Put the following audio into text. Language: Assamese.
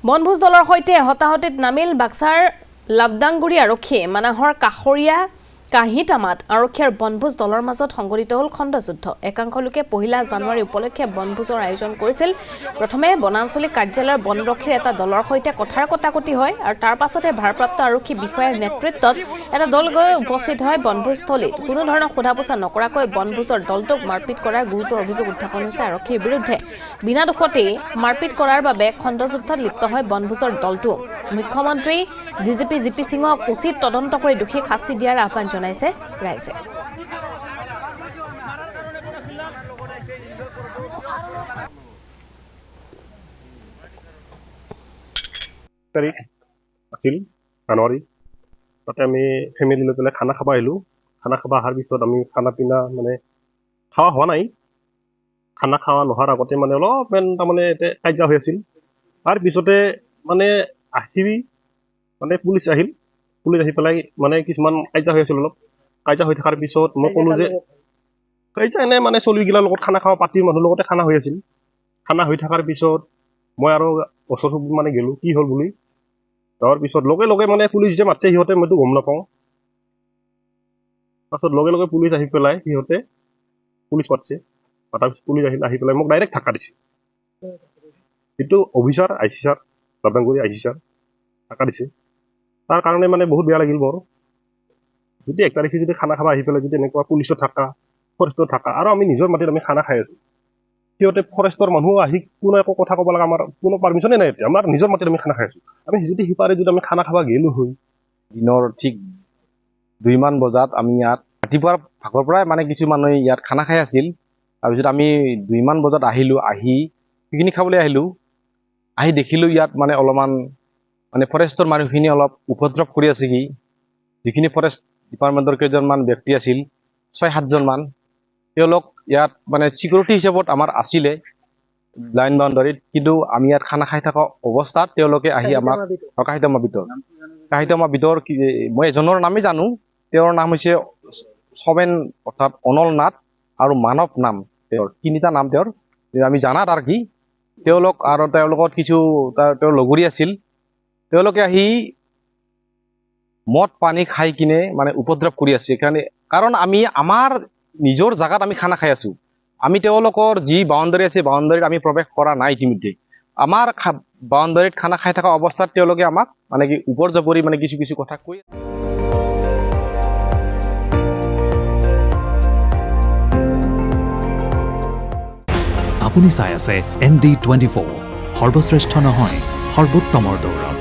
বনভোজ দলৰ সৈতে হতাহতিত নামিল বাক্সাৰ লাবদাংগুৰি আৰক্ষী মানাহৰ কাষৰীয়া কাহিতামাত আৰক্ষীৰ বনভোজ দলৰ মাজত সংঘটিত হ'ল খণ্ডযুদ্ধ। একাংশ লোকে 1 জানুৱাৰী উপলক্ষে বনভোজৰ আয়োজন কৰিছিল। প্ৰথমে বনাঞ্চলিক কাৰ্যালয়ৰ বনৰক্ষীৰ এটা দলৰ সৈতে কথাৰ কটাকটি হয় আৰু তাৰ পাছতে ভাৰপ্ৰাপ্ত আৰক্ষী বিষয়াৰ নেতৃত্বত এটা দল গৈ উপস্থিত হয় বনভোজস্থলীত। কোনো ধৰণৰ সোধা-পোছা নকৰাকৈ বনভোজৰ দলটোক মাৰপিট কৰাৰ গুৰুতৰ অভিযোগ উত্থাপন হৈছে আৰক্ষীৰ বিৰুদ্ধে। বিনা দোষতেই মাৰপিট কৰাৰ বাবে খণ্ডযুদ্ধত লিপ্ত হয় বনভোজৰ দলটো। মুখ্যমন্ত্ৰী ডিজিপি জিপি সিঙক উচিত তদন্ত কৰি দোষীক শাস্তি দিয়াৰ আহ্বান জনাইছে ৰাইজে। আছিল জানুৱাৰী তাতে আমি ফেমিলি লৈ পেলাই খানা খাব আহিলোঁ। খানা খাব অহাৰ পিছত আমি খানা পিনা মানে খাৱা হোৱা নাই। খানা খাৱা নোহোৱাৰ আগতে মানে অলপমান তাৰমানে কাজিয়া হৈ আছিল। তাৰ পিছতে মানে মানে পুলিচ আহিল। পুলিচ আহি পেলাই মানে কিছুমান কাজিয়া হৈ আছিল। অলপ কাজিয়া হৈ থকাৰ পিছত মই ক'লোঁ যে কাজিয়া এনে মানে চলিগিলাৰ লগত খানা খাওঁ, পাৰ্টিৰ মানুহৰ লগতে খানা হৈ আছিল। খানা হৈ থকাৰ পিছত মই আৰু ওচৰ চুবুৰীত মানে গ'লোঁ কি হ'ল বুলি। যোৱাৰ পিছত লগে লগে মানে পুলিচ যে মাতিছে সিহঁতে মইতো গম নাপাওঁ। তাৰপিছত লগে লগে পুলিচ আহি পেলাই সিহঁতে পুলিচ মাতিছে। তাৰপিছত পুলিচ আহি পেলাই মোক ডাইৰেক্ট ধাক্কা দিছে। যিটো officer Aichi sir Labdangguri Aichi sir ধাক্কা দিছে। তাৰ কাৰণে মানে বহুত বেয়া লাগিল মোৰ। যদি 1 তাৰিখে যদি খানা খাব আহি পেলাই যদি এনেকুৱা পুলিচৰ ধাক্কা, ফৰেষ্টৰ ধাক্কা, আৰু আমি নিজৰ মাটিত আমি খানা খাই আছোঁ। সিহঁতে ফৰেষ্টৰ মানুহ আহি কোনো একো কথা ক'ব লগা আমাৰ কোনো পাৰ্মিশ্যনেই নাই। আমাৰ নিজৰ মাটিত আমি খানা খাই আছোঁ। আমি যদি সিপাৰে যদি আমি খানা খাব গ'লোঁ হয়। দিনৰ ঠিক 2 মান বজাত আমি ইয়াত ৰাতিপুৱাৰ ভাগৰ পৰাই মানে কিছু মানুহে ইয়াত খানা খাই আছিল। তাৰপিছত আমি 2 মান বজাত আহিলোঁ। আহি পিকনিক খাবলৈ আহিলোঁ। আহি দেখিলোঁ ইয়াত মানে অলপমান মানে ফৰেষ্টৰ মানুহখিনি অলপ উপদ্ৰৱ কৰি আছে কি। যিখিনি ফৰেষ্ট ডিপাৰ্টমেণ্টৰ কেইজনমান ব্যক্তি আছিল 6-7 জন, তেওঁলোক ইয়াত মানে ছিকিউৰিটি হিচাপত আমাৰ আছিলে লাইন বাউণ্ডাৰীত। কিন্তু আমি ইয়াত খানা খাই থকা অৱস্থাত তেওঁলোকে আহি আমাক কাহিতামা বিধৰ মই এজনৰ নামেই জানো। তেওঁৰ নাম হৈছে সবেন অৰ্থাৎ অনল নাথ আৰু মানৱ নাম তেওঁৰ। 3টা নাম তেওঁৰ আমি জানাত আৰু কি। তেওঁলোক আৰু তেওঁৰ লগত কিছু তেওঁৰ লগৰী আছিল। তেওঁলোকে আহি মদ পানী খাই কিনে মানে উপদ্ৰৱ কৰি আছে। কাৰণ আমি আমাৰ নিজৰ জাগাত আমি খানা খাই আছোঁ। আমি তেওঁলোকৰ যি বাউণ্ডাৰী আছে বাউণ্ডাৰীত আমি প্ৰৱেশ কৰা নাই ইতিমধ্যে। আমাৰ বাউণ্ডাৰীত খানা খাই থকা অৱস্থাত তেওঁলোকে আমাক মানে কি ওপৰ জপৰি মানে কিছু কথা কৈ আপুনি চাই আছে ND24 সৰ্বশ্ৰেষ্ঠ নহয় সৰ্বোত্তমৰ দৌৰ।